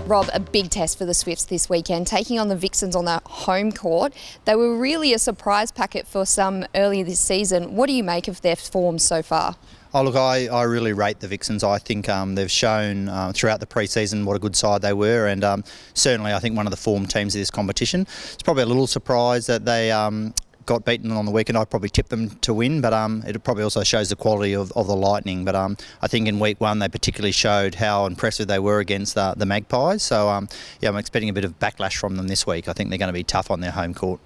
Rob, a big test for the Swifts this weekend, taking on the Vixens on their home court. They were really a surprise packet for some earlier this season. What do you make of their form so far? Oh look, I really rate the Vixens. I think they've shown throughout the pre-season what a good side they were, and certainly I think one of the form teams of this competition. It's probably a little surprise that they got beaten on the weekend. I'd probably tip them to win, but it probably also shows the quality of the Lightning. But I think in week one they particularly showed how impressive they were against the Magpies. So yeah, I'm expecting a bit of backlash from them this week. I think they're going to be tough on their home court.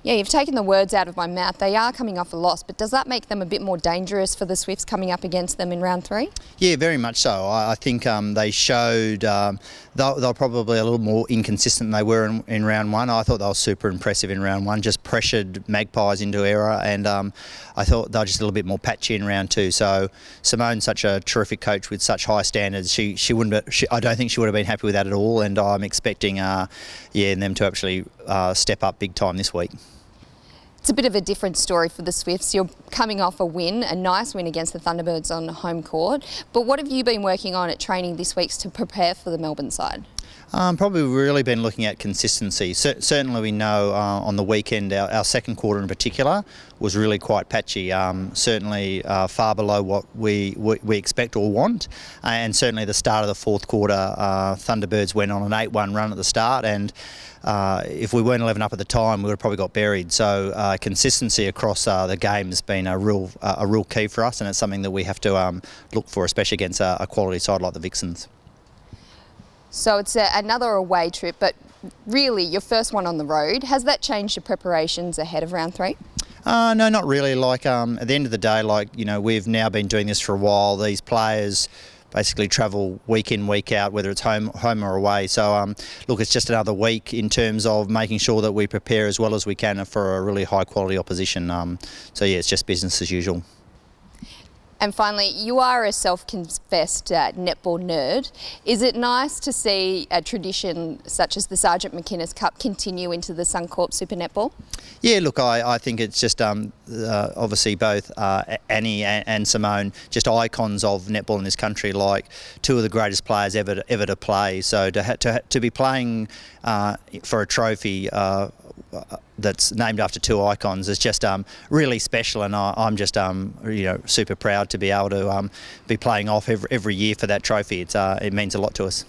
Yeah, you've taken the words out of my mouth. They are coming off a loss, but does that make them a bit more dangerous for the Swifts coming up against them in round three? Yeah, very much so. I think they showed they're probably a little more inconsistent than they were in round one. I thought they were super impressive in round one, just pressured Magpies into error, and I thought they were just a little bit more patchy in round two. So Simone's such a terrific coach with such high standards. I don't think she would have been happy with that at all, and I'm expecting them to actually step up big time this week. It's a bit of a different story for the Swifts. You're coming off a nice win against the Thunderbirds on home court. But what have you been working on at training this week to prepare for the Melbourne side? Probably really been looking at consistency. Certainly we know on the weekend our second quarter in particular was really quite patchy, certainly far below what we expect or want, and certainly the start of the fourth quarter Thunderbirds went on an 8-1 run at the start, and if we weren't 11 up at the time we would have probably got buried. So consistency across the game has been a real key for us, and it's something that we have to look for, especially against a quality side like the Vixens. So it's another away trip, but really your first one on the road. Has that changed your preparations ahead of round three? No, not really. At the end of the day, we've now been doing this for a while. These players basically travel week in, week out, whether it's home or away. So look, it's just another week in terms of making sure that we prepare as well as we can for a really high quality opposition. So yeah, it's just business as usual. And finally, you are a self-confessed netball nerd. Is it nice to see a tradition such as the Sergeant McInnes Cup continue into the Suncorp Super Netball? Yeah, look, I think it's just obviously both Annie and Simone, just icons of netball in this country, like two of the greatest players ever to play. So to be playing for a trophy that's named after two icons is just really special, and I'm just super proud to be able to be playing off every year for that trophy. It means a lot to us.